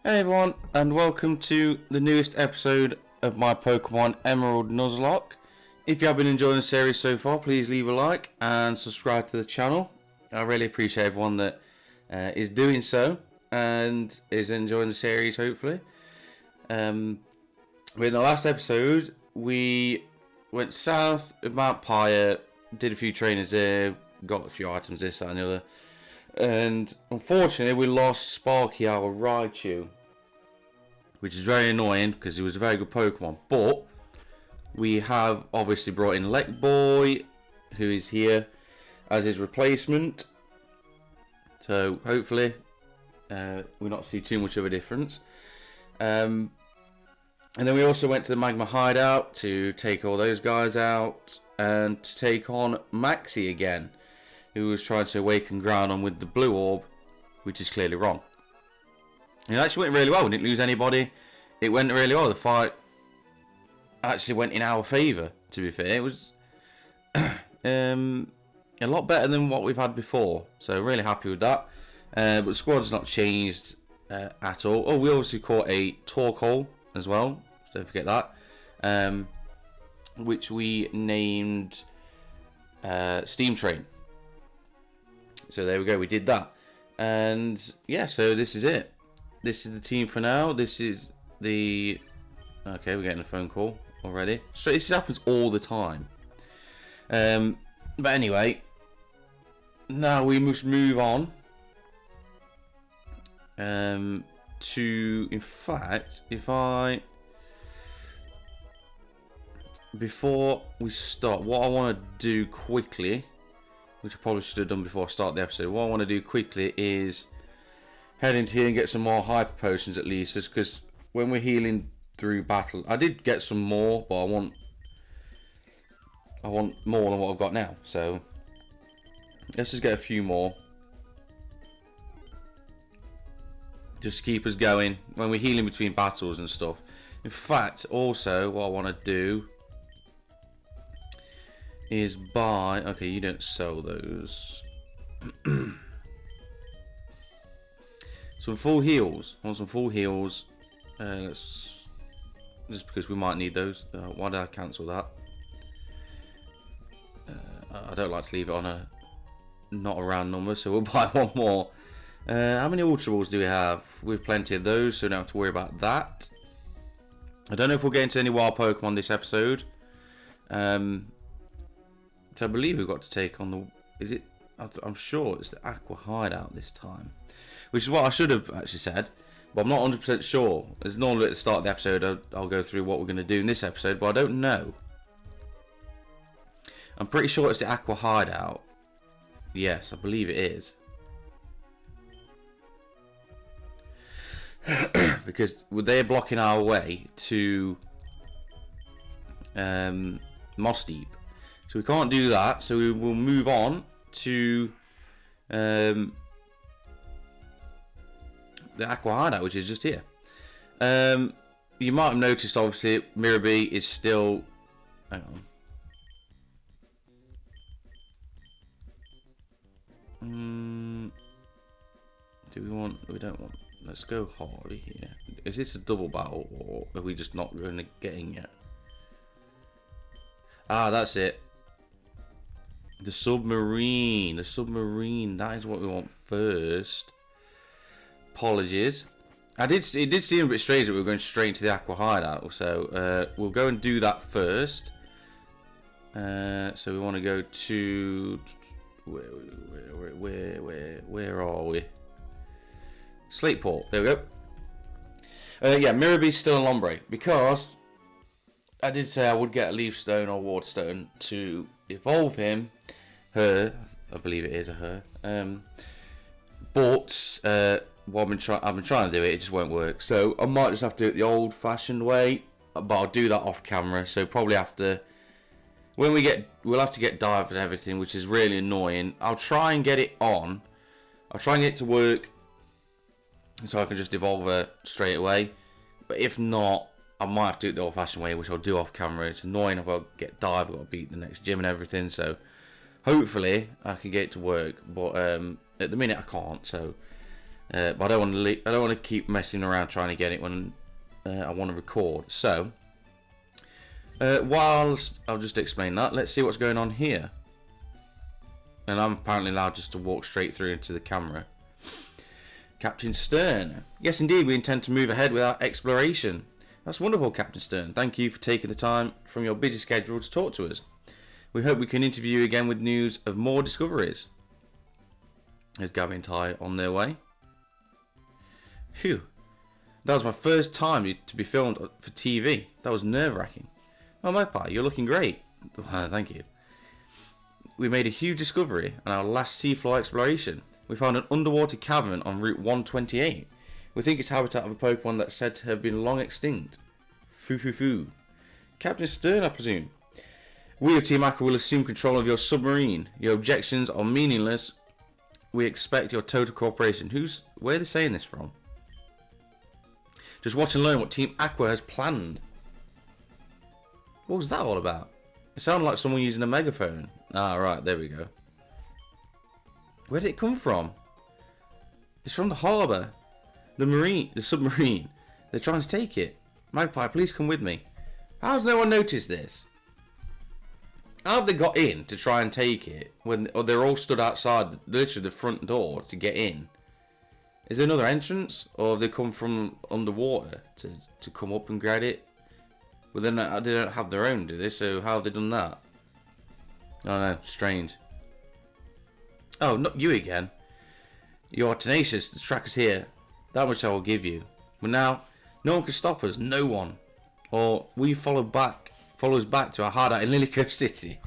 Hey everyone, and welcome to the newest episode of my Pokemon Emerald Nuzlocke. If you have been enjoying the series so far, please leave a like and subscribe to the channel. I really appreciate everyone that is doing so and is enjoying the series, hopefully. In the last episode, we went south of Mount Pyre, did a few trainers there, got a few items, this, that and the other. And unfortunately, we lost Sparky, our Raichu, which is very annoying because he was a very good Pokemon. But we have obviously brought in Lek Boy, who is here as his replacement. So hopefully, we'll not see too much of a difference. And then we also went to the Magma hideout to take all those guys out and to take on Maxie again, who was trying to awaken Groudon with the blue orb, which is clearly wrong. It actually went really well. We didn't lose anybody. It went really well. The fight actually went in our favour, to be fair. It was a lot better than what we've had before. So really happy with that. But the squad's not changed at all. Oh, we obviously caught a Torkoal as well. So don't forget that. Which we named Steam Train. So there we go, we did that. And yeah, so this is it. This is the team for now. This is the... Okay, we're getting a phone call already. So this happens all the time. But anyway, now we must move on to... In fact, if I... Before we start, what I want to do quickly, which I probably should have done before I start the episode. What I want to do quickly is head into here and get some more hyper potions at least, just because when we're healing through battle, I did get some more, but I want more than what I've got now. So let's just get a few more, just to keep us going when we're healing between battles and stuff. In fact, also what I want to do is buy... Okay, you don't sell those. Some full heals. I want some full heals. Let's... Just because we might need those. Why did I cancel that? I don't like to leave it on a not a round number, so we'll buy one more. How many Ultra Balls do we have? We have plenty of those, so we don't have to worry about that. I don't know if we'll get into any wild Pokemon this episode. So I believe we've got to take on the... Is it... I'm sure it's the Aqua hideout this time. Which is what I should have actually said. But I'm not 100% sure. As normally at the start of the episode, I'll go through what we're going to do in this episode. But I don't know. I'm pretty sure it's the Aqua hideout. Yes, I believe it is. Because they're blocking our way to Mossdeep. So we can't do that, so we will move on to the Aqua hideout, which is just here. You might have noticed, obviously, Mirabee is still... Hang on. Do we want... We don't want... Let's go Harley here. Is this a double battle, or are we just not going to get in yet? Ah, that's it. The submarine. The submarine. That is what we want first. Apologies. It did seem a bit strange that we were going straight into the Aqua hideout. So we'll go and do that first. So we want to go to... Where are we? Slateport. There we go. Yeah, Mirabee's still in Lombre. Because I did say I would get a Leaf Stone or Ward Stone to evolve him. Her, I believe it is a her. But what I've been trying to do it just won't work. So I might just have to do it the old-fashioned way, but I'll do that off camera. So probably after when we'll have to get dive and everything, which is really annoying. I'll try and get it on. I'll try and get it to work, so I can just evolve her straight away. But if not, I might have to do it the old-fashioned way, which I'll do off camera. It's annoying. I've got to get dive. I've got to beat the next gym and everything. So hopefully I can get it to work, but at the minute I can't. So But I don't want to keep messing around trying to get it when I want to record. So, whilst I'll just explain that, let's see what's going on here. And I'm apparently allowed just to walk straight through into the camera. Captain Stern. Yes, indeed, we intend to move ahead with our exploration. That's wonderful, Captain Stern. Thank you for taking the time from your busy schedule to talk to us. We hope we can interview you again with news of more discoveries. There's Gabby and Ty on their way. Phew. That was my first time to be filmed for TV. That was nerve-wracking. Oh, Magpie, you're looking great. Thank you. We made a huge discovery on our last seafloor exploration. We found an underwater cavern on Route 128. We think it's habitat of a Pokemon that's said to have been long extinct. Foo. Captain Stern, I presume. We of Team Aqua will assume control of your submarine. Your objections are meaningless. We expect your total cooperation. Where are they saying this from? Just watch and learn what Team Aqua has planned. What was that all about? It sounded like someone using a megaphone. Ah, right, there we go. Where did it come from? It's from the harbour. The submarine. They're trying to take it. Magpie, please come with me. How's no one noticed this? How have they got in to try and take it when they're all stood outside, literally the front door to get in? Is there another entrance, or have they come from underwater to come up and grab it? Well, they don't have their own, do they? So how have they done that? I don't know. Strange. Oh, not you again. You are tenacious. The track is here. That much I will give you. But now, no one can stop us. No one. Or will you follow us back to our hideout in Lilycove City?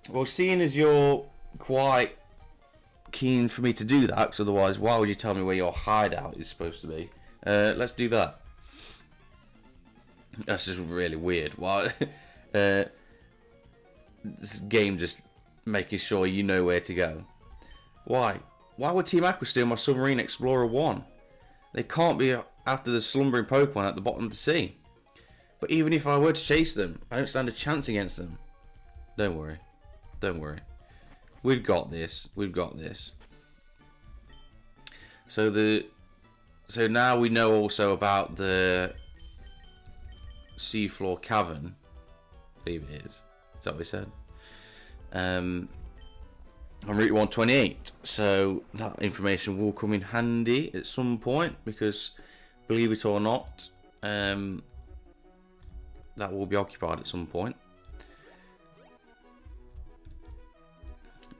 Well, seeing as you're quite keen for me to do that, because otherwise, why would you tell me where your hideout is supposed to be? Let's do that. That's just really weird. Why? This game just making sure you know where to go. Why? Why would Team Aqua steal my Submarine Explorer 1? They can't be after the slumbering Pokemon at the bottom of the sea. But even if I were to chase them, I don't stand a chance against them. Don't worry. Don't worry. We've got this. We've got this. So now we know also about the seafloor cavern. I believe it is. Is that what we said? On Route 128. So that information will come in handy at some point, because believe it or not, that will be occupied at some point.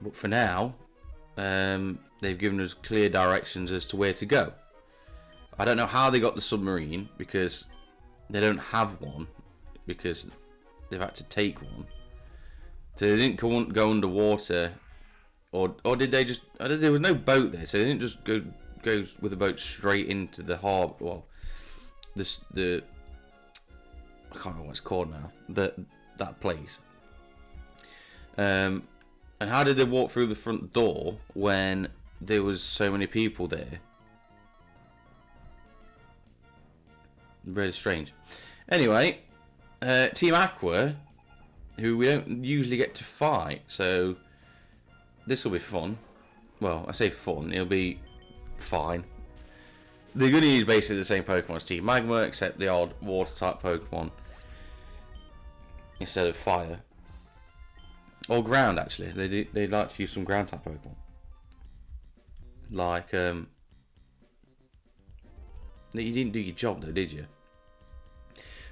But for now, they've given us clear directions as to where to go. I don't know how they got the submarine, because they don't have one, because they've had to take one. So they didn't go underwater, or did they just? There was no boat there, so they didn't just go with a boat straight into the harbour. Well, I can't remember what it's called now. That place. And how did they walk through the front door when there was so many people there? Really strange. Anyway, Team Aqua, who we don't usually get to fight, so this will be fun. Well, I say fun, it'll be fine. They're going to use basically the same Pokemon as Team Magma, except the odd water-type Pokemon instead of fire. Or ground, actually. They'd like to use some ground-type Pokemon. Like, you didn't do your job, though, did you?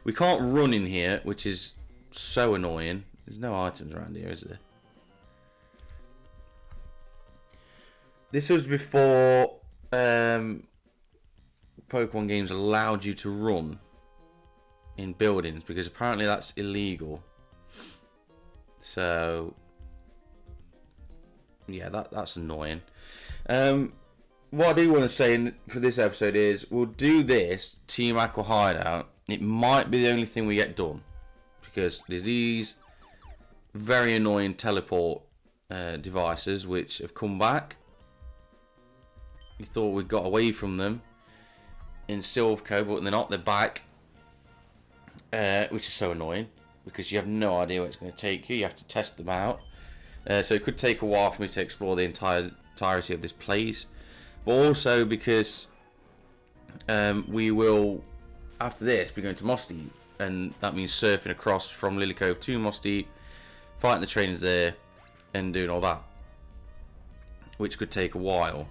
We can't run in here, which is so annoying. There's no items around here, is there? This was before Pokemon games allowed you to run in buildings, because apparently that's illegal. So yeah, that's annoying. What I do want to say for this episode is we'll do this Team Aqua hideout. It might be the only thing we get done, because there's these very annoying teleport devices which have come back. We thought we got away from them in Silphco, but they're not. They're back, which is so annoying, because you have no idea where it's going to take you. You have to test them out. So it could take a while for me to explore the entirety of this place. but also because we will, after this, be going to Mossdeep, and that means surfing across from Lily Cove to Mossdeep, fighting the trains there, and doing all that, which could take a while.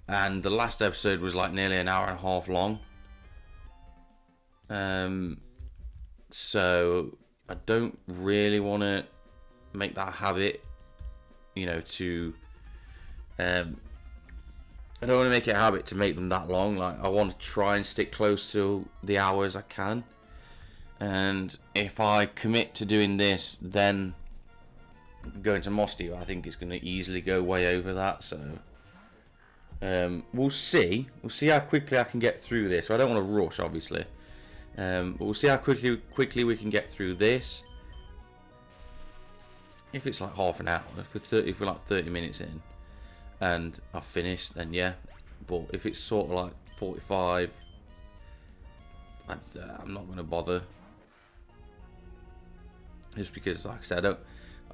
And the last episode was like nearly an hour and a half long. So I don't really want to make that a habit, you know, to I don't want to make it a habit to make them that long. Like, I want to try and stick close to the hours I can, and if I commit to doing this, then going to Mossdeep, I think it's going to easily go way over that. So we'll see how quickly I can get through this. So I don't want to rush, obviously, but we'll see how quickly we can get through this. If it's like half an hour, if we're like 30 minutes in and I've finished, then yeah. But if it's sort of like 45, I'm not going to bother. Just because, like I said,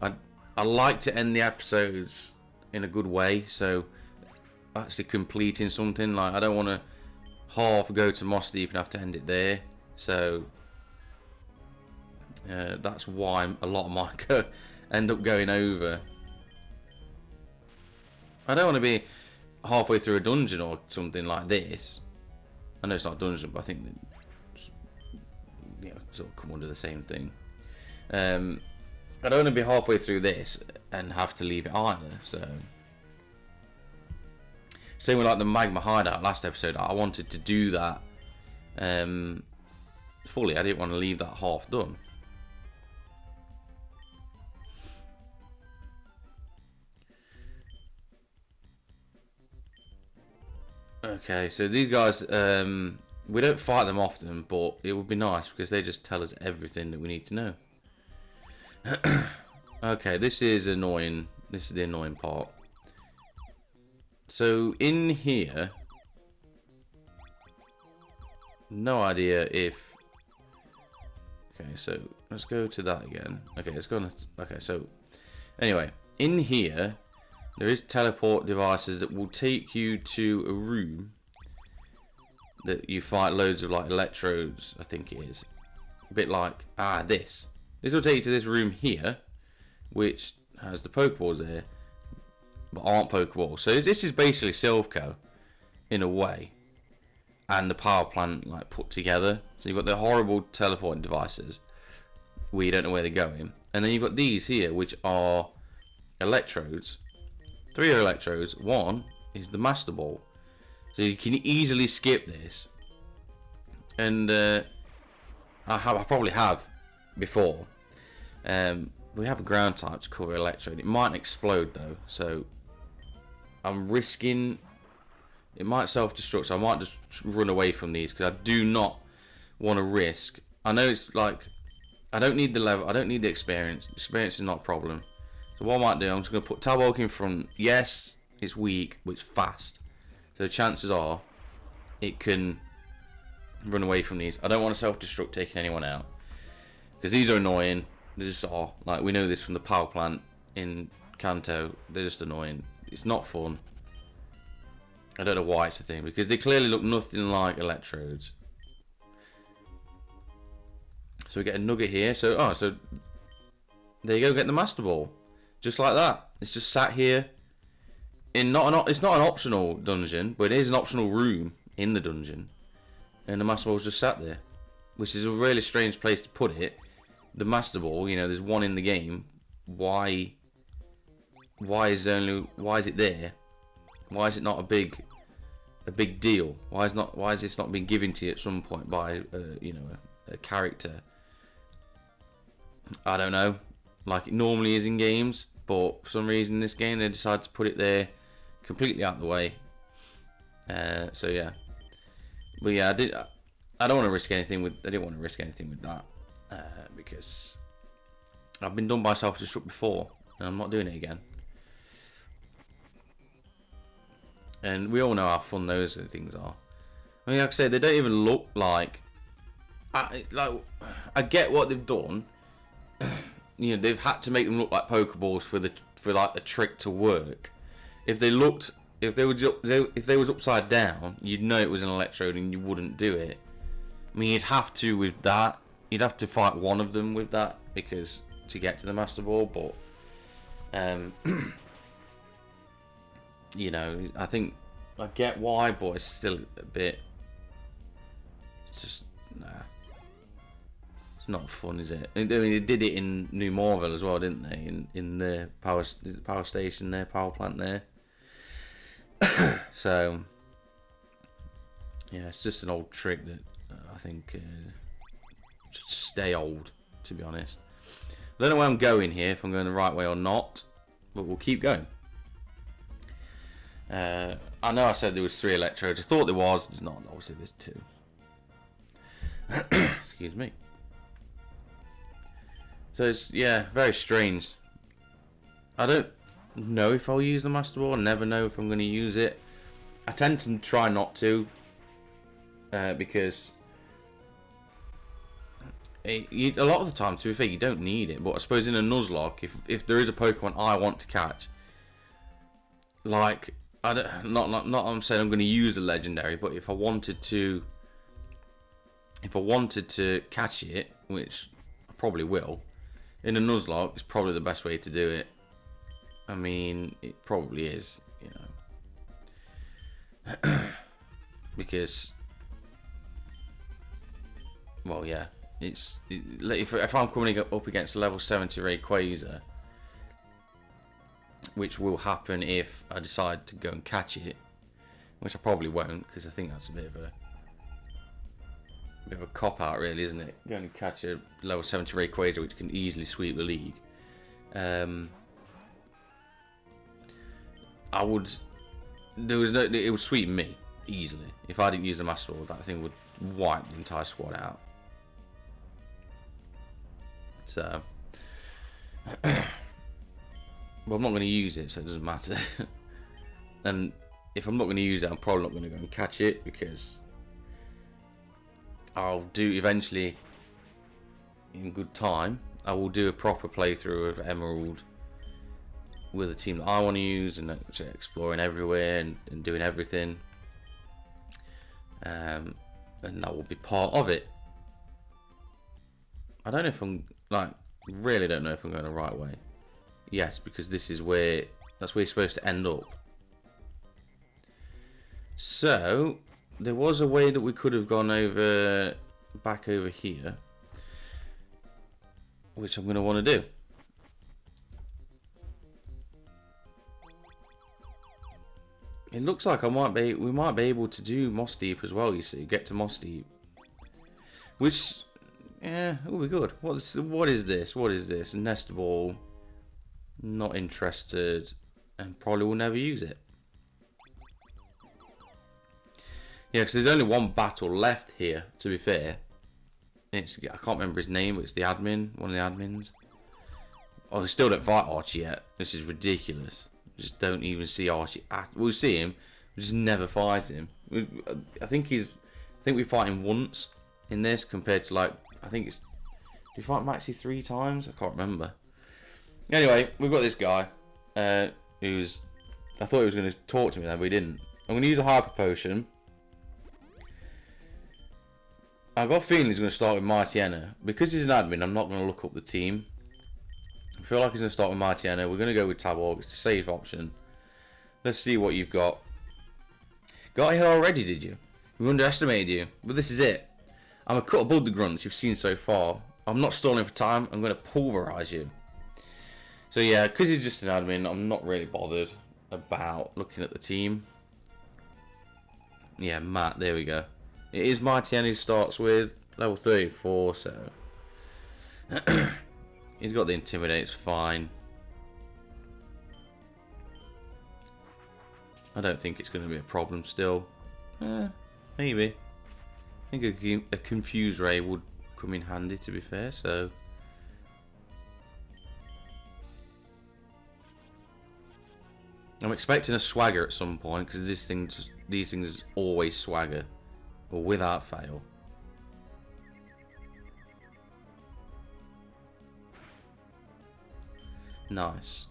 I like to end the episodes in a good way. So actually completing something, like, I don't want to half go to Mossdeep and have to end it there. So that's why a lot of my end up going over. I don't want to be halfway through a dungeon or something like this. I know it's not a dungeon, but I think that, you know, sort of come under the same thing. I don't want to be halfway through this and have to leave it either. So same with like the magma hideout last episode. I wanted to do that fully. I didn't want to leave that half done. Okay, so these guys, we don't fight them often, but it would be nice because they just tell us everything that we need to know. Okay, this is annoying. This is the annoying part. So in here, no idea if. Okay, so let's go to that again. Okay, let's go on. Okay, so anyway, in here, there is teleport devices that will take you to a room that you fight loads of like electrodes, I think it is. A bit like, this. This will take you to this room here, which has the Pokeballs there, but aren't Pokeballs. So this is basically Silphco, in a way, and the power plant like put together. So you've got the horrible teleporting devices, where you don't know where they're going. And then you've got these here, which are electrodes. 3 are electrodes. 1 is the Master Ball. So you can easily skip this. And I probably have before. We have a ground type to cover electrode. It might explode though, so I'm risking it might self-destruct. So I might just run away from these because I do not want to risk. I know it's like I don't need the level. I don't need the experience. Experience is not a problem. So what I might do, I'm just going to put Talbok in front. Yes, it's weak, but it's fast. So chances are it can run away from these. I don't want to self-destruct taking anyone out because these are annoying. They just are. Like, we know this from the power plant in Kanto. They're just annoying. It's not fun. I don't know why it's a thing, because they clearly look nothing like electrodes. So we get a nugget here. So there you go. Get the Master Ball, just like that. It's just sat here. It's not an optional dungeon, but it is an optional room in the dungeon, and the Master Ball's just sat there, which is a really strange place to put it. The Master Ball, you know, there's one in the game. Why is it there? Why is it not a big deal? Why is this not being given to you at some point by a character? I don't know. Like it normally is in games, but for some reason in this game they decided to put it there, completely out of the way. So yeah, but yeah, I don't want to risk anything with. I didn't want to risk anything with that because I've been done by self-destruct before, and I'm not doing it again. And we all know how fun those things are. I mean, like I said, they don't even look like. I get what they've done. You know, they've had to make them look like Pokeballs for like the trick to work. If they looked if they was upside down, you'd know it was an electrode and you wouldn't do it. I mean, you'd have to with that. You'd have to fight one of them with that because to get to the master ball. But you know, I think I get why, but it's still a bit. It's just nah. It's not fun, is it? I mean, they did it in New Morville as well, didn't they? In the power station there, power plant there. So yeah, it's just an old trick that I think should stay old, to be honest. I don't know where I'm going here, if I'm going the right way or not, but we'll keep going. I know I said there was 3 electrodes. I thought there was. There's not. Obviously, there's 2. Excuse me. So it's, yeah, very strange. I don't know if I'll use the master ball. I never know if I'm going to use it. I tend to try not to, because a lot of the time, to be fair, you don't need it. But I suppose in a Nuzlocke, if there is a Pokemon I want to catch, like I don't, not I'm saying I'm going to use a legendary, but if I wanted to catch it, which I probably will, in a Nuzlocke, it's probably the best way to do it. I mean, it probably is, you know, because, well, yeah, if I'm coming up against a level 70 Rayquaza, which will happen if I decide to go and catch it, which I probably won't, because I think that's a bit of a cop out, really, isn't it? Going to catch a level 70 Rayquaza, which can easily sweep the league. It would sweep me easily if I didn't use the master ball. That thing would wipe the entire squad out. So, well, I'm not going to use it, so it doesn't matter. And if I'm not going to use it, I'm probably not going to go and catch it, because I'll do eventually, in good time, I will do a proper playthrough of Emerald with a team that I want to use, and exploring everywhere and doing everything, and that will be part of it. I don't know if I'm really don't know if I'm going the right way. Yes, because that's where you're supposed to end up. So there was a way that we could have gone back over here, which I'm going to want to do. It looks like we might be able to do Mossdeep as well. You see, get to Mossdeep, which, yeah, it will be good. What is this? What is this? Nest ball. Not interested, and probably will never use it. Yeah, because there's only one battle left here, to be fair. I can't remember his name, but it's the admin, one of the admins. Oh, we still don't fight Archie yet, which is ridiculous. We just don't even see Archie. We'll see him, we just never fight him. I think we fight him once in this, compared to, like, I think it's, did we fight Maxi 3 times? I can't remember. Anyway, we've got this guy who's, I thought he was going to talk to me then, but he didn't. I'm going to use a Hyper Potion. I've got a feeling he's going to start with Mightyena. Because he's an admin, I'm not going to look up the team. I feel like he's going to start with Mightyena. We're going to go with Taborg. It's a safe option. Let's see what you've got. Got here already, did you? We underestimated you. But this is it. I'm a cut above the grunts you've seen so far. I'm not stalling for time. I'm going to pulverise you. So yeah, because he's just an admin, I'm not really bothered about looking at the team. Yeah, Matt, there we go. It is Mightyena he starts with, level 34, so he's got the Intimidate, it's fine. I don't think it's going to be a problem still. Maybe. I think a Confuse Ray would come in handy, to be fair, so... I'm expecting a swagger at some point, because these things always swagger, or without fail. Nice.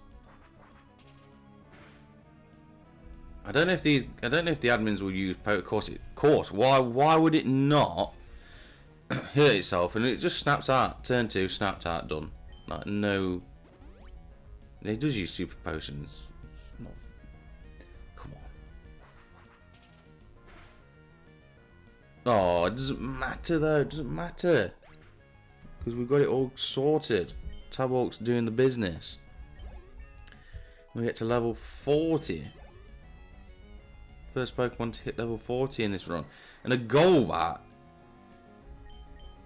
I don't know if the admins will use poke. Of course. Why would it not hurt itself and it just snaps out? Turn 2, snapped out, done. Like no. It does use super potions. Not... Come on. Oh, it doesn't matter though. It doesn't matter because we've got it all sorted. Tabwalk's doing the business. We get to level 40. First Pokemon to hit level 40 in this run. And a Golbat.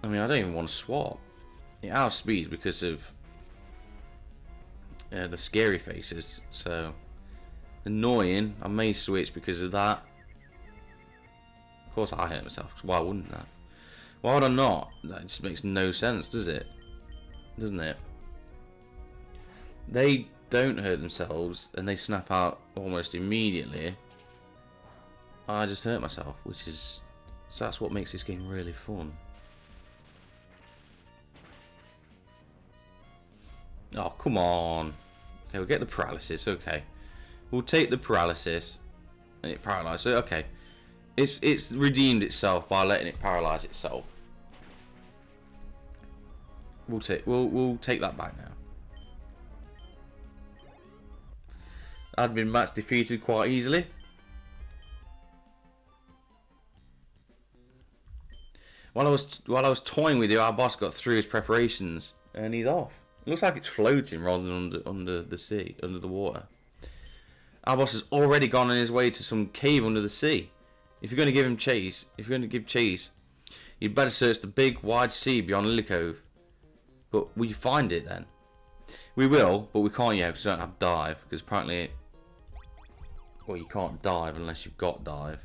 I mean, I don't even want to swap. It outspeeds because of the scary faces. So, annoying. I may switch because of that. Of course, I hurt myself. Why wouldn't that? Why would I not? That just makes no sense, does it? Doesn't it? They don't hurt themselves and they snap out almost immediately. I just hurt myself, which is... So that's what makes this game really fun. Oh, come on. Okay, we'll get the paralysis, okay. We'll take the paralysis. And it paralyzed, so okay. It's redeemed itself by letting it paralyze itself. We'll take that back now. Admin match defeated quite easily. While I was toying with you, our boss got through his preparations and he's off. It looks like it's floating rather than under the sea, under the water. Our boss has already gone on his way to some cave under the sea. If you're going to give him chase, you'd better search the big wide sea beyond Lily Cove. But will you find it then? We will, but we can't yet because we don't have dive. Because apparently, well, you can't dive unless you've got dive.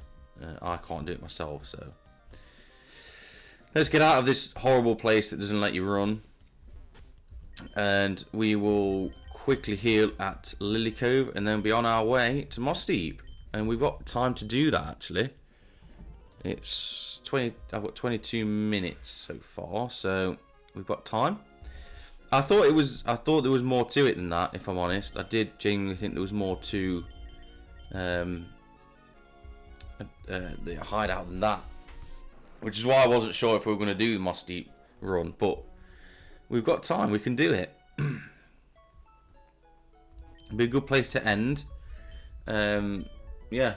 I can't do it myself, so. Let's get out of this horrible place that doesn't let you run. And we will quickly heal at Lily Cove and then be on our way to Mossdeep. And we've got time to do that actually. It's 20, I've got 22 minutes so far, so we've got time. I thought there was more to it than that, if I'm honest. I did genuinely think there was more to the hideout than that. Which is why I wasn't sure if we were going to do the Mossdeep run, but we've got time, we can do it. Be a good place to end. Yeah.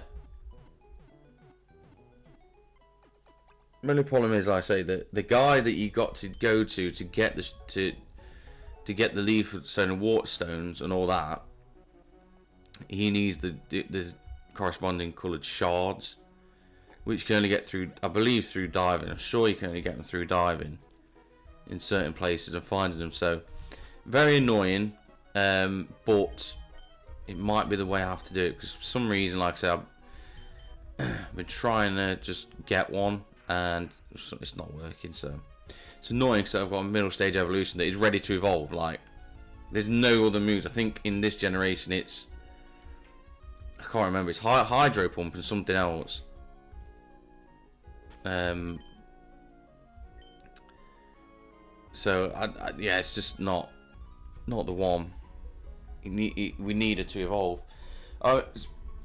The only problem is, like I say, that the guy that you got to go to get the to get the leaf stone and water stones and all that, he needs the corresponding coloured shards, which you can only get through, I believe, through diving. I'm sure you can only get them through diving in certain places and finding them. So very annoying, but it might be the way I have to do it, because for some reason, like I said, I've been trying to just get one and it's not working. So it's annoying because I've got a middle stage evolution that is ready to evolve. Like, there's no other moves. I think in this generation it's, I can't remember, it's hydro pump and something else. So yeah, it's just not the one. We need it to evolve.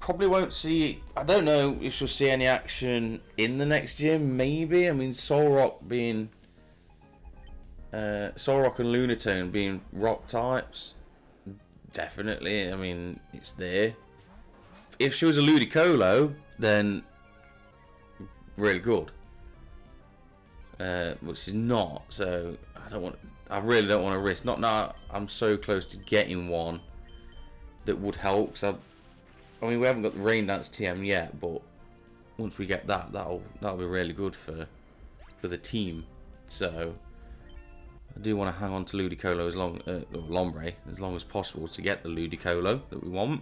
Probably won't see. I don't know if you'll see any action in the next gym. Maybe. I mean, Solrock and Lunatone being rock types. Definitely. I mean, it's there. If she was a Ludicolo, then really good. Which she's not. So I really don't want to risk. Not now. I'm so close to getting one that would help. Cause I mean, we haven't got the Rain Dance TM yet, but once we get that, that'll be really good for the team. So I do want to hang on to Ludicolo as long, or Lombre, as long as possible to get the Ludicolo that we want.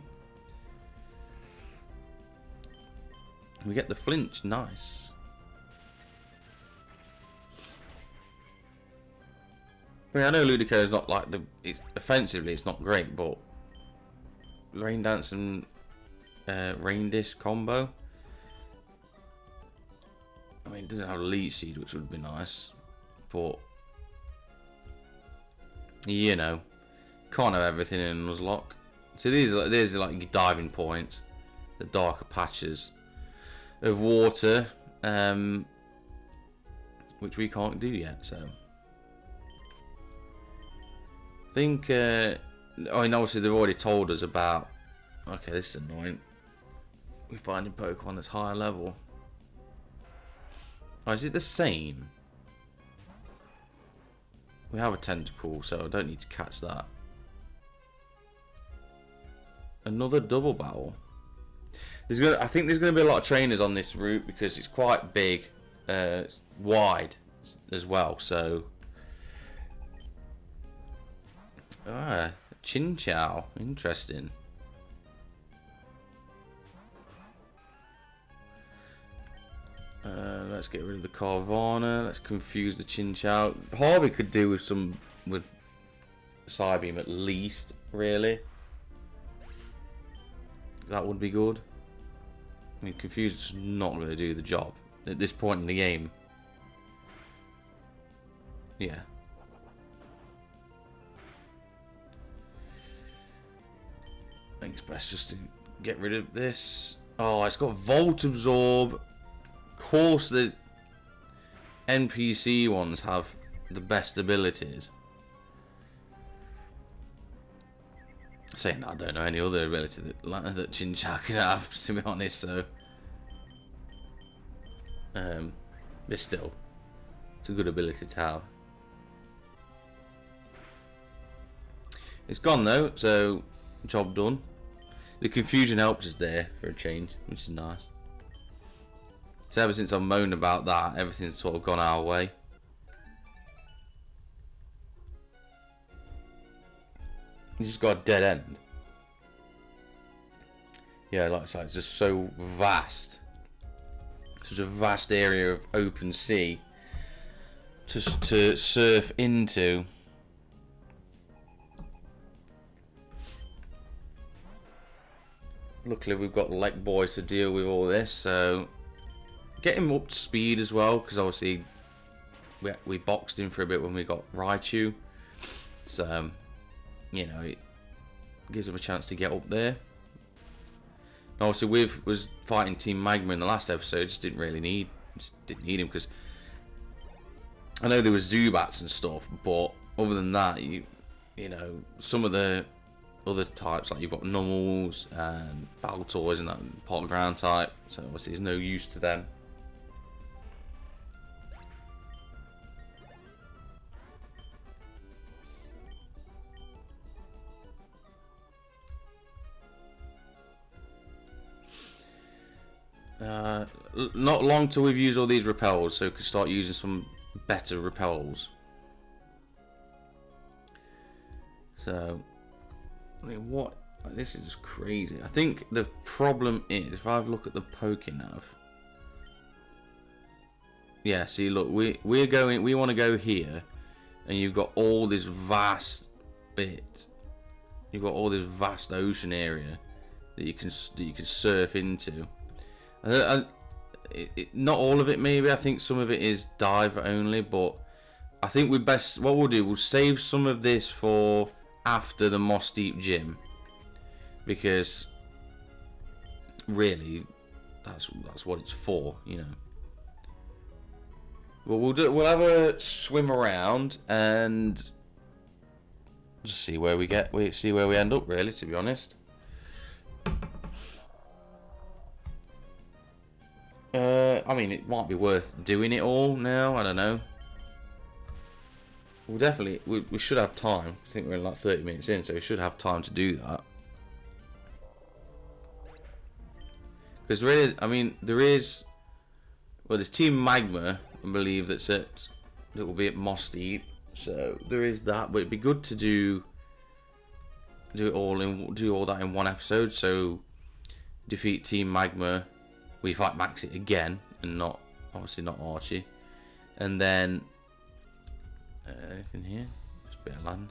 We get the flinch, nice. I mean, I know Ludicolo is not like offensively, it's not great, but Rain Dance and Rain Dish combo. I mean, it doesn't have a Leech Seed, which would be nice, but you know, can't have everything in Nuzlocke. So these are like your diving points. the darker patches of water, which we can't do yet. So I think, I mean, obviously they've already told us about. Okay, this is annoying. We're finding Pokemon that's higher level. Oh, is it the same? We have a tentacle, so I don't need to catch that. Another double battle. I think there's going to be a lot of trainers on this route because it's quite big, wide as well. So, Chinchou, interesting. Let's get rid of the Carvana. Let's confuse the Chinchou. Harvey could do with some Psybeam at least, really. That would be good. I mean, Confuse is not going to do the job at this point in the game. Yeah. I think it's best just to get rid of this. Oh, it's got Volt Absorb. Of course, the NPC ones have the best abilities. Saying that, I don't know any other ability that Chinchou can have, to be honest. So, but still, it's a good ability to have. It's gone though, so job done. The confusion helps us there for a change, which is nice. So ever since I've moaned about that, everything's sort of gone our way. You just got a dead end. Yeah, like I said, it's just so vast. Such a vast area of open sea to surf into. Luckily, we've got the Lake Boys to deal with all this, so get him up to speed as well, because obviously we boxed him for a bit when we got Raichu. So, you know, it gives him a chance to get up there. And obviously, was fighting Team Magma in the last episode. Just didn't need him because I know there was Zubats and stuff, but other than that, you know, some of the other types, like you've got Nummels and Baltoys and that part ground type, so obviously there's no use to them. Not long till we've used all these repels, so we can start using some better repels. So, I mean, what? This is just crazy. I think the problem is, if I look at the Pokénav. Yeah, see, look, we want to go here, and you've got all this vast bit. You've got all this vast ocean area that you can surf into. Not all of it, maybe. I think some of it is dive only, but I think what we'll do, we'll save some of this for after the Mossdeep Gym, because really that's what it's for, you know. But we'll have a swim around and just see where we end up, really, to be honest. I mean, it might be worth doing it all now. I don't know. We'll definitely, we should have time. I think we're like 30 minutes in, so we should have time to do that. Because really, I mean, there's Team Magma, I believe, that will be at Mossdeep. So there is that, but it'd be good to do all that in one episode. So defeat Team Magma. We fight Maxi again, and obviously not Archie. And then anything here? Just a bit of land.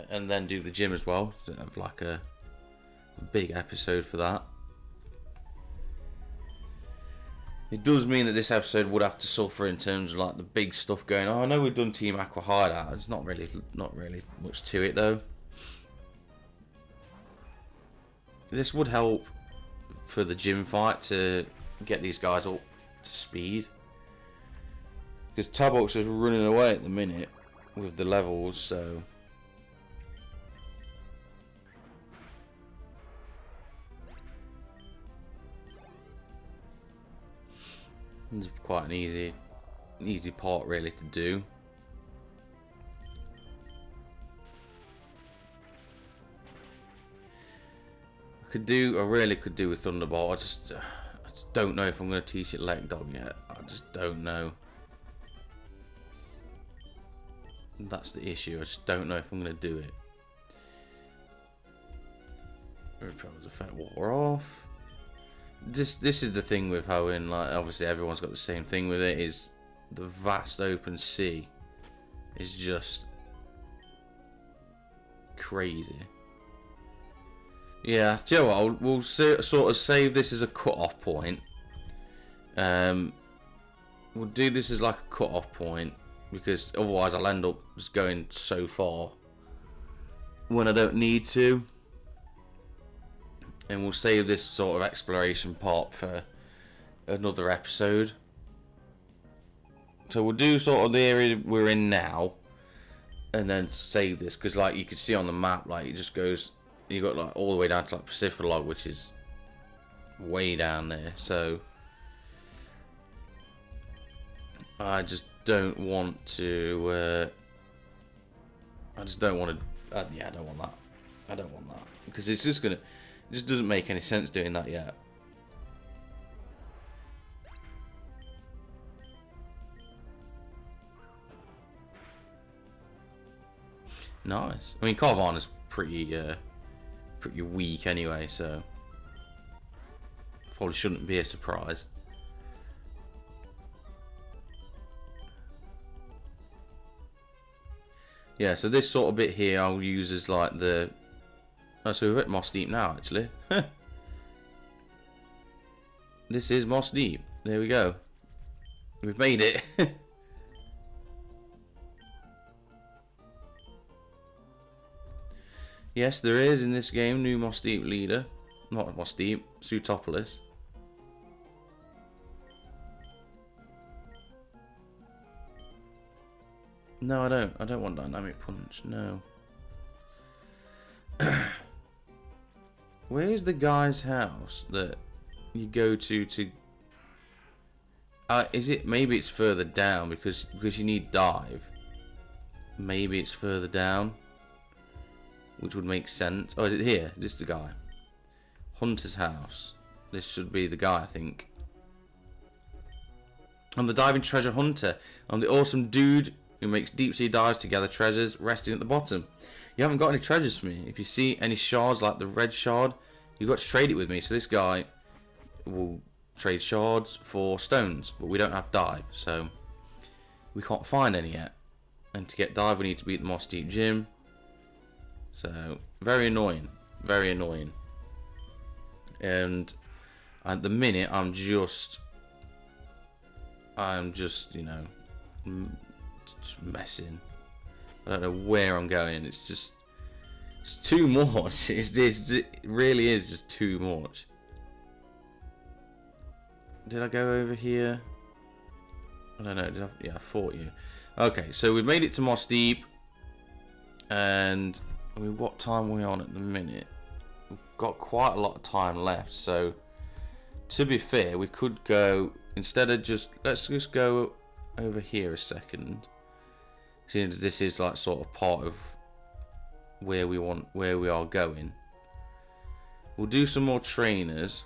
And then do the gym as well. So have like a big episode for that. It does mean that this episode would have to suffer in terms of like the big stuff going on. I know we've done Team Aqua hideout. There's not really much to it though. this would help for the gym fight to get these guys up to speed. Because Tabok's is running away at the minute with the levels, so... It's quite an easy part really to do. I really could do with Thunderbolt. I just don't know if I'm going to teach it Leg Dog yet. I just don't know. That's the issue. I just don't know if I'm going to do it. Repels effect water off. This is the thing with how in like obviously everyone's got the same thing with it, is the vast open sea is just crazy. Yeah, do you know what? We'll sort of save this as a cut-off point. We'll do this as like a cut-off point, because otherwise I'll end up just going so far when I don't need to. And we'll save this sort of exploration part for another episode. So we'll do sort of the area we're in now, and then save this, because like you can see on the map, like it just goes, you got like all the way down to like Pacific, which is way down there. So I just don't want to. I don't want that. I don't want that, because it's just gonna. It just doesn't make any sense doing that yet. Nice. I mean, Carvana's pretty weak anyway, so probably shouldn't be a surprise. Yeah, so this sort of bit here I'll use as like the... Oh, so we're at Mossdeep now, actually. This is Mossdeep. There we go. We've made it. Yes, there is in this game new Mossdeep leader. Not Mossdeep, Sutopolis. No, I don't. I don't want dynamic punch. No. Where's the guy's house that you go to? Is it? Maybe it's further down because you need dive. Maybe it's further down, which would make sense. Oh, is it here? This is the guy. Hunter's house. This should be the guy, I think. I'm the diving treasure hunter. I'm the awesome dude who makes deep sea dives to gather treasures resting at the bottom. You haven't got any treasures for me. If you see any shards like the red shard, you've got to trade it with me. So this guy will trade shards for stones, but we don't have dive, so we can't find any yet. And to get dive, we need to beat the Mossdeep gym. So very annoying, very annoying. And at the minute, I'm just you know, just messing. I don't know where I'm going. It's too much. It really is just too much. Did I go over here? I don't know. Yeah, I fought you. Okay, so we've made it to Mossdeep. And I mean, what time are we on at the minute? We've got quite a lot of time left. So to be fair, we could go, instead of let's just go over here a second. Seeing as this is like sort of part of where we are going, we'll do some more trainers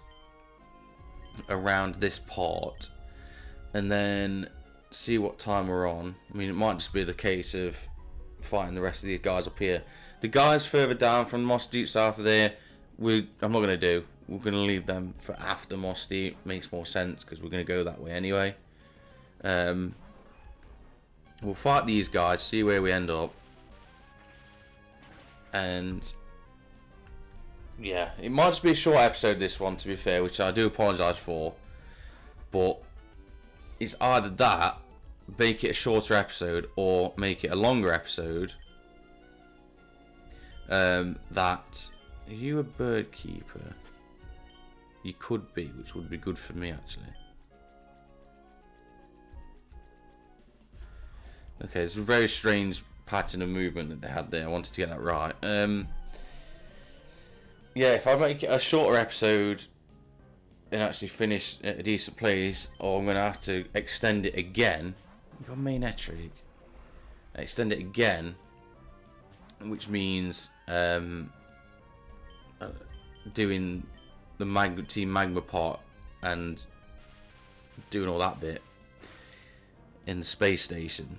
around this part, and then see what time we're on. I mean, it might just be the case of fighting the rest of these guys up here. The guys further down from Mossdeep south of there, I'm not going to do. We're going to leave them for after Mossdeep. Makes more sense because we're going to go that way anyway. We'll fight these guys, see where we end up. And yeah, it might just be a short episode, this one, to be fair, which I do apologise for. But it's either that, make it a shorter episode, or make it a longer episode. That, Are you a bird keeper? You could be, which would be good for me actually. Okay, it's a very strange pattern of movement that they had there. I wanted to get that right. Yeah, if I make it a shorter episode and actually finish at a decent place, or I'm going to have to extend it again. We've got main etric. Extend it again, which means doing the Team Magma part and doing all that bit in the space station.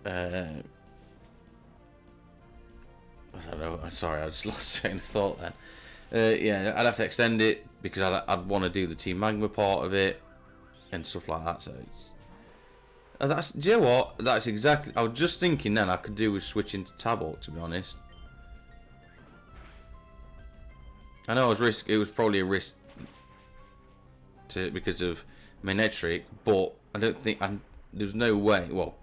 I don't know. I'm sorry, I just lost train of thought then. Yeah, I'd have to extend it because I'd want to do the Team Magma part of it and stuff like that. So it's do you know what? That's exactly. I was just thinking then I could do with switching to Tabor, to be honest. I know it was probably a risk because of Manetric, but I don't think there's no way. Well,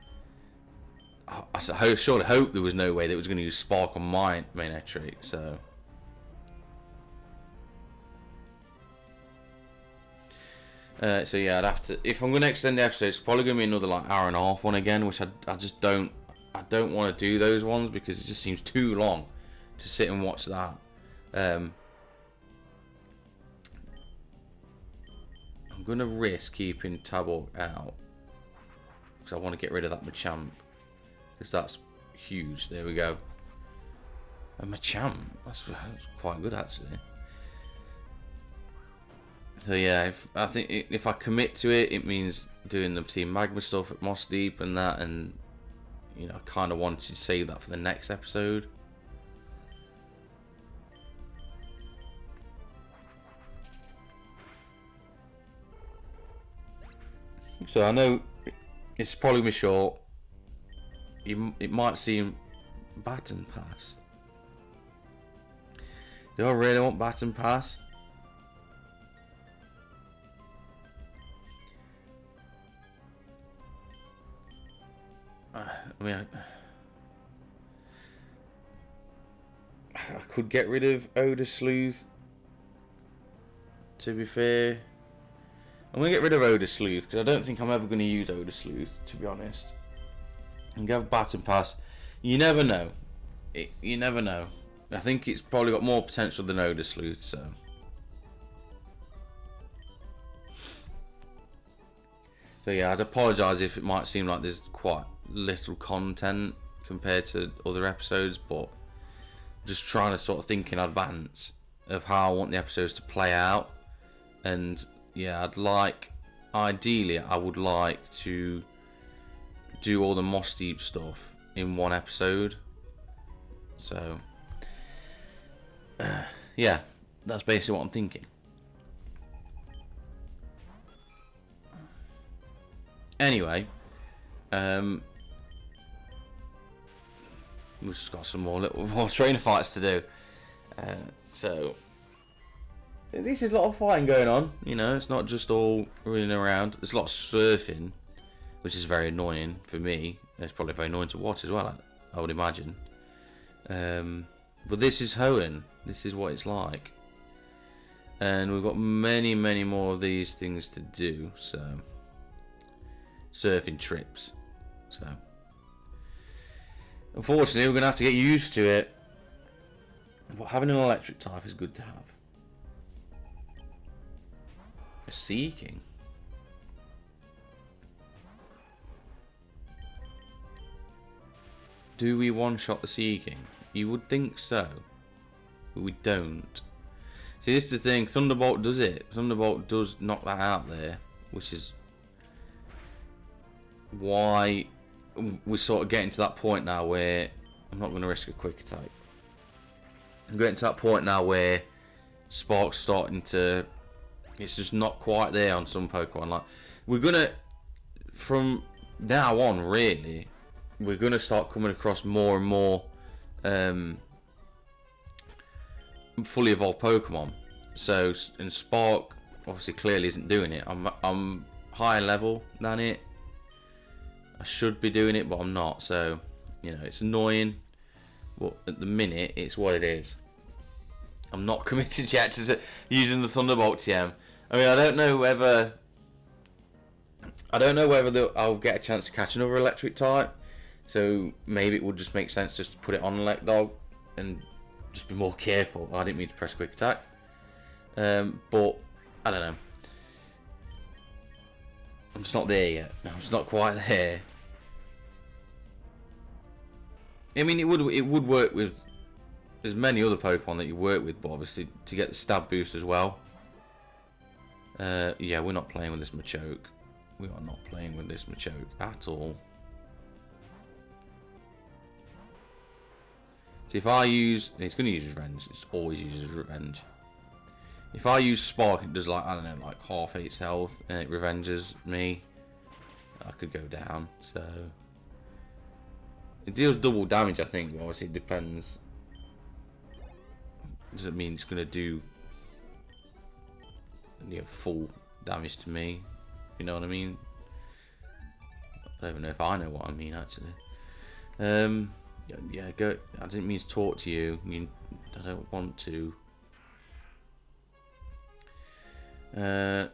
I sort of hope there was no way that it was going to use Spark on my Manetric. So yeah, I'd have to. If I'm going to extend the episode, it's probably going to be another like hour and a half one again, which I just don't. I don't want to do those ones because it just seems too long to sit and watch that. I'm going to risk keeping Tabor out because I want to get rid of that Machamp because that's huge. There we go. A Machamp. That's quite good actually. So yeah, I think if I commit to it, it means doing the Team Magma stuff at Mossdeep and that, and you know, I kind of wanted to save that for the next episode. So I know it's probably me short. It might seem Baton Pass. Do I really want Baton Pass? I mean, I could get rid of Odor Sleuth. To be fair, I'm going to get rid of Odor Sleuth because I don't think I'm ever going to use Odor Sleuth, to be honest. And go Baton Pass. You never know. You never know. I think it's probably got more potential than Odor Sleuth, so. So yeah, I'd apologise if it might seem like there's quite little content compared to other episodes, but just trying to sort of think in advance of how I want the episodes to play out. And yeah, ideally I would like to do all the Mossdeep stuff in one episode. So yeah, that's basically what I'm thinking. Anyway, we've just got some more trainer fights to do. So this is a lot of fighting going on. You know, it's not just all running around. There's a lot of surfing, which is very annoying for me. It's probably very annoying to watch as well, I would imagine. But this is Hoenn. This is what it's like. And we've got many, many more of these things to do. So surfing trips. So unfortunately, we're going to have to get used to it. But having an electric type is good to have. A Seeking. Do we one-shot the Seeking? You would think so. But we don't. See, this is the thing. Thunderbolt does it. Thunderbolt does knock that out there. Which is why we're sort of getting to that point now where I'm not going to risk a quick attack. I'm getting to that point now where Spark's starting to, it's just not quite there on some Pokemon. Like, we're going to, from now on really, we're going to start coming across more and more fully evolved Pokemon. So, and Spark obviously clearly isn't doing it. I'm higher level than it. I should be doing it, but I'm not. So, you know, it's annoying. but at the minute it's what it is. I'm not committed yet to using the Thunderbolt TM. I mean, I don't know whether I'll get a chance to catch another electric type. So maybe it would just make sense just to put it on Elect Dog and just be more careful. I didn't mean to press quick attack. But I don't know. I'm just not there yet. I'm just not quite there. I mean, it would work with there's many other Pokemon that you work with, but obviously to get the stab boost as well. Yeah, we're not playing with this Machoke. We are not playing with this Machoke at all. So if I use, it's going to use Revenge. It's always uses Revenge. If I use Spark, it does like, I don't know, like half its health, and it revenges me. I could go down, so it deals double damage, I think. But obviously, it depends. Doesn't mean it's going to do full damage to me. You know what I mean? I don't even know if I know what I mean actually. Yeah, go. I didn't mean to talk to you. I mean, I don't want to. I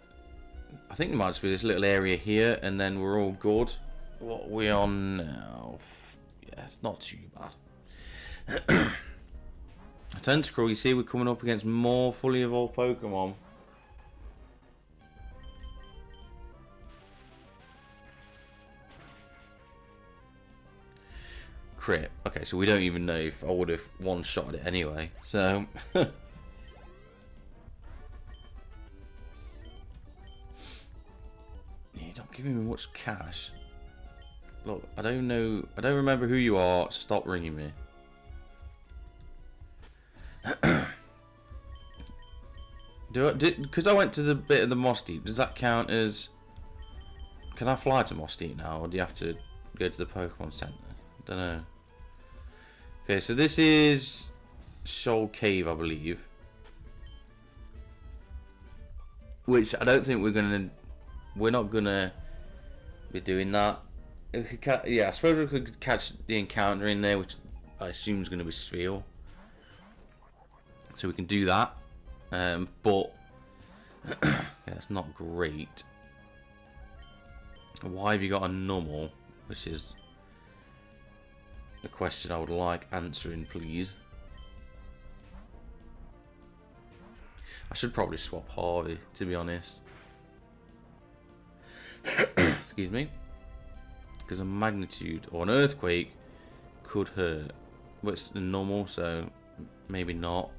think there might just be this little area here, and then we're all good. What are we on now? Yeah, it's not too bad. A Tentacruel, you see, we're coming up against more fully evolved Pokemon. Crit. Okay, so we don't even know if I would have one-shotted it anyway. So. Don't give me much cash. Look, I don't know. I don't remember who you are. Stop ringing me. Because I went to the bit of the Mossdeep. Does that count as? Can I fly to Mossdeep now, or do you have to go to the Pokemon Center? I don't know. Okay, so this is Shoal Cave, I believe. Which I don't think we're not gonna be doing that. Yeah, I suppose we could catch the encounter in there, which I assume is going to be Sphere. So we can do that. But yeah, it's not great. Why have you got a normal? Which is a question I would like answering, please. I should probably swap Harvey, to be honest. Excuse me. Because a magnitude or an earthquake could hurt. But it's the normal, so maybe not.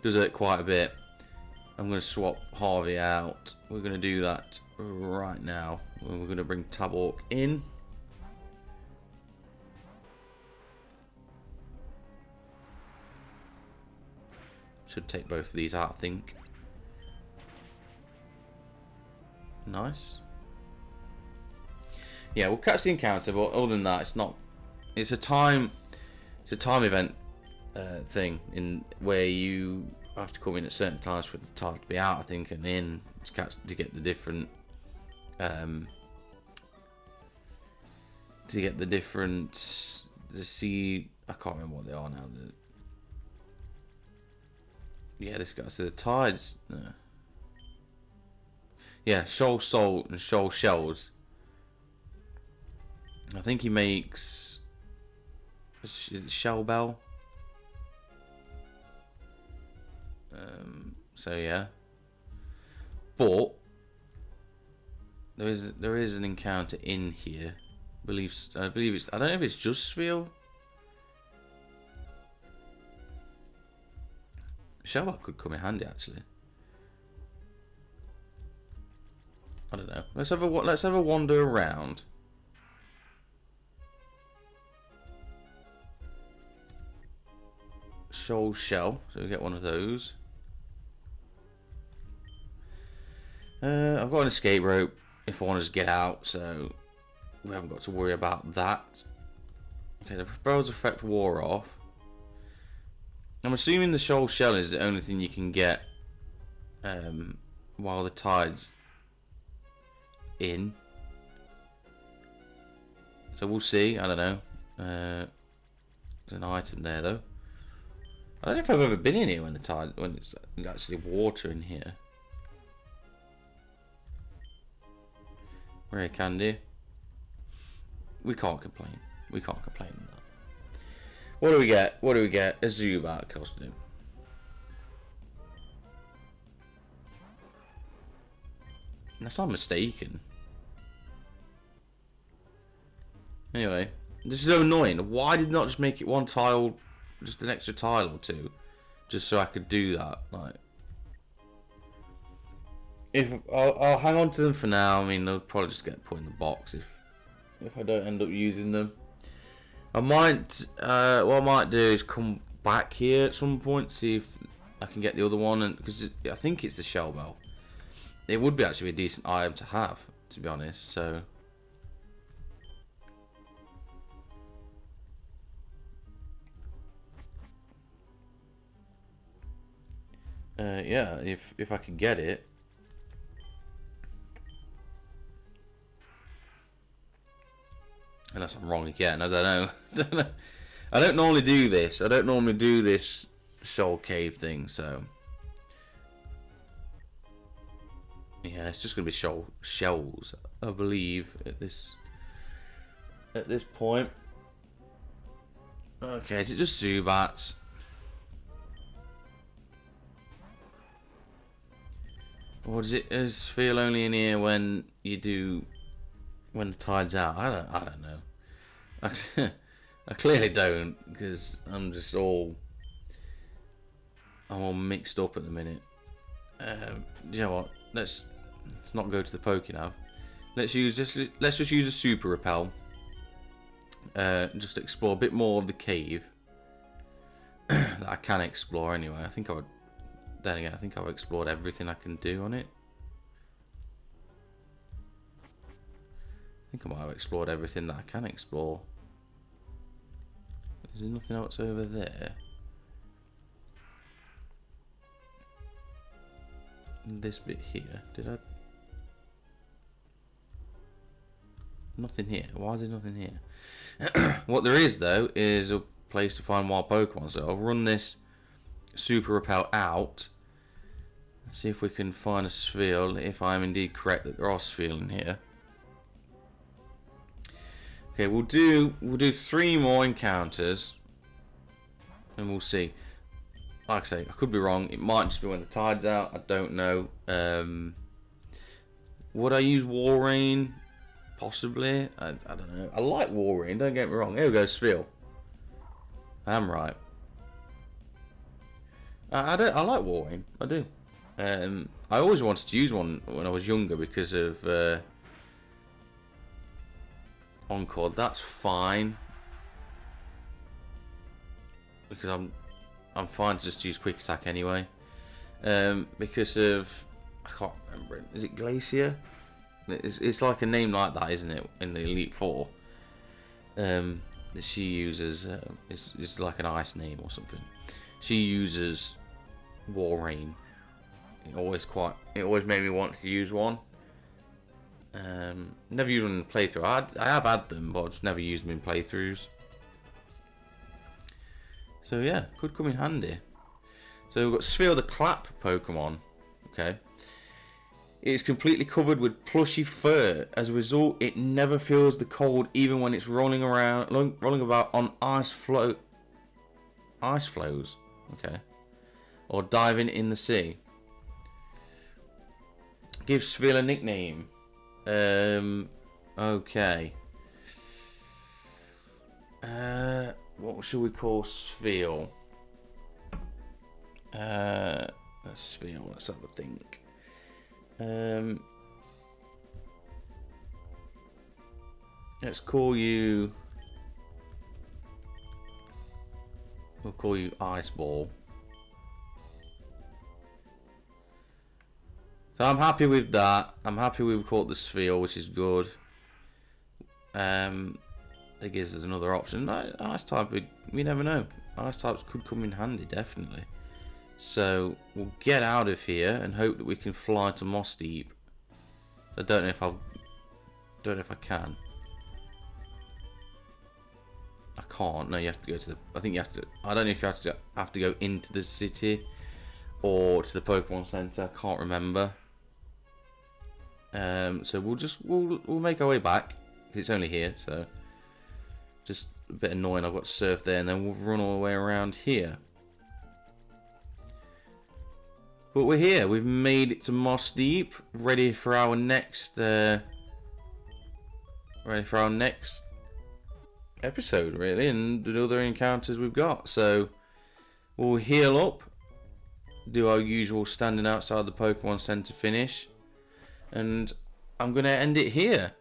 Does hurt quite a bit. I'm going to swap Harvey out. We're going to do that right now. We're going to bring Tabork in. Should take both of these out, I think. Nice. Yeah, we'll catch the encounter, but other than that, it's not. It's a time event thing in where you have to come in at certain times for the tide to be out, I think, and in to get the different sea. I can't remember what they are now. Yeah, this guy's the tides. Yeah, Shoal Salt and Shoal Shells. I think he makes Shell Bell. So yeah, but there is an encounter in here. I believe it's. I don't know if it's just Sphere. Shell Bell could come in handy actually. I don't know. Let's have a wander around. Shoal Shell, so we get one of those. I've got an escape rope if I want to just get out, so we haven't got to worry about that. Okay, the Repel's effect wore off. I'm assuming the Shoal Shell is the only thing you can get while the tide's in. So we'll see. I don't know. There's an item there though. I don't know if I've ever been in here when it's actually water in here. Rare candy. We can't complain. We can't complain on that. What do we get? What do we get? A Zubat costume. Unless I'm mistaken. Anyway, this is so annoying. Why did not just make it one tile, just an extra tile or two, just so I could do that? Like, if I'll hang on to them for now. I mean, they'll probably just get put in the box if I don't end up using them. I might. What I might do is come back here at some point, see if I can get the other one, and because I think it's the shell bell. It would be actually a decent item to have, to be honest. So. Yeah, if I can get it. Unless I'm wrong again, I don't know. I don't normally do this. I don't normally do this shoal cave thing, so yeah, it's just gonna be shells, I believe, at this point. Okay, is it just Zubats? Or does it feel only in here when the tide's out? I don't know. I clearly don't, because I'm all mixed up at the minute. You know what? Let's not go to the Pokénav. Let's just use a super repel. Just explore a bit more of the cave that I can explore anyway. Then again, I think I've explored everything I can do on it. I think I might have explored everything that I can explore. Is there nothing else over there? This bit here, did I? Nothing here. Why is there nothing here? What there is though is a place to find wild Pokemon. So I'll run this super repel out. See if we can find a sphere. If I'm indeed correct that there are sphere in here. Okay, we'll do 3 more encounters, and we'll see. Like I say, I could be wrong. It might just be when the tide's out. I don't know. Would I use Walrein? Possibly. I don't know. I like Walrein. Don't get me wrong. Here we go, sphere. I am right. I like Walrein. I do. I always wanted to use one when I was younger because of Encore. That's fine, because I'm fine to just use quick attack anyway. Because of, I can't remember it. Is it Glacier? It's like a name like that, isn't it? In the Elite Four, that she uses it's like an ice name or something. She uses Walrein. It always made me want to use one. Never used one in playthrough. I have had them, but I've just never used them in playthroughs. So yeah, could come in handy. So we've got Sphere the Clap Pokemon. Okay. It's completely covered with plushy fur. As a result, it never feels the cold even when it's rolling about on ice flows. Okay. Or diving in the sea. Give Sphere a nickname. Okay. What should we call Sphere? Sphere, let's have a think. Let's call you. We'll call you Ice Ball. So I'm happy with that. I'm happy we've caught the Sphere, which is good. It gives us another option. Ice type, we never know. Ice types could come in handy, definitely. So we'll get out of here and hope that we can fly to Mossdeep. I don't know if I can. I can't. No, you have to go to the. I think you have to. I don't know if you have to go into the city or to the Pokemon Center. I can't remember. So we'll make our way back. It's only here, so just a bit annoying. I've got to surf there, and then we'll run all the way around here. But we're here. We've made it to Mossdeep, ready for our next episode, really, and the other encounters we've got. So we'll heal up, do our usual standing outside the Pokemon Center finish, and I'm going to end it here.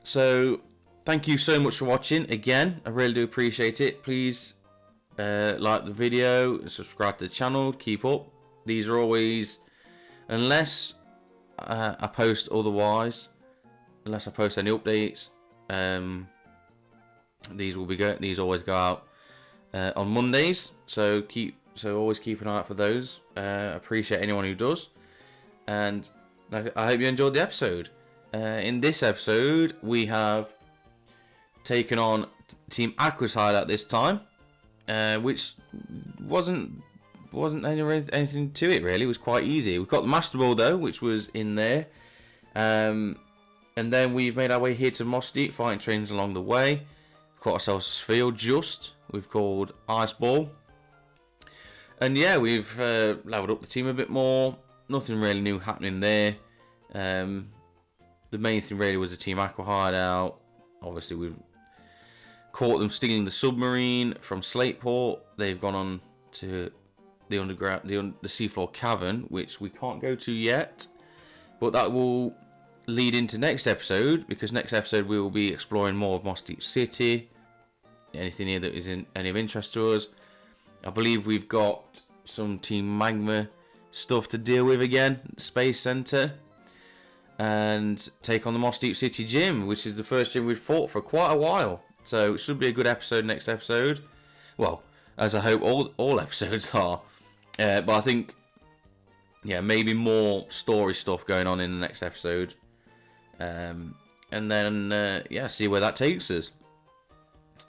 So thank you so much for watching again. I really do appreciate it. Please like the video, subscribe to the channel, keep up. These are always, unless I post otherwise, unless I post any updates, these always go out on Mondays. So always keep an eye out for those. Appreciate anyone who does, and I hope you enjoyed the episode. In this episode, we have taken on Team Aquas hideout this time, which wasn't anything to it really. It was quite easy. We've got the Master Ball though, which was in there, and then we've made our way here to Mossdeep, fighting trains along the way. We've got ourselves a field we've called Ice Ball, and yeah, we've leveled up the team a bit more. Nothing really new happening there. The main thing really was the Team Aqua hideout. Obviously, we've caught them stealing the submarine from Slateport. They've gone on to the underground, the seafloor cavern, which we can't go to yet, but that will lead into next episode, because next episode we will be exploring more of Mossdeep City. Anything here that is any of interest to us. I believe we've got some Team Magma stuff to deal with again, Space Center, and take on the Mossdeep City gym, which is the first gym we've fought for quite a while. So it should be a good episode next episode. Well, as I hope all episodes are. But I think, yeah, maybe more story stuff going on in the next episode. And then, yeah, see where that takes us.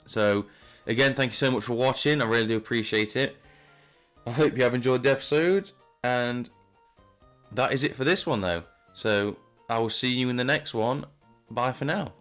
So, again, thank you so much for watching. I really do appreciate it. I hope you have enjoyed the episode. And that is it for this one, though. So, I will see you in the next one. Bye for now.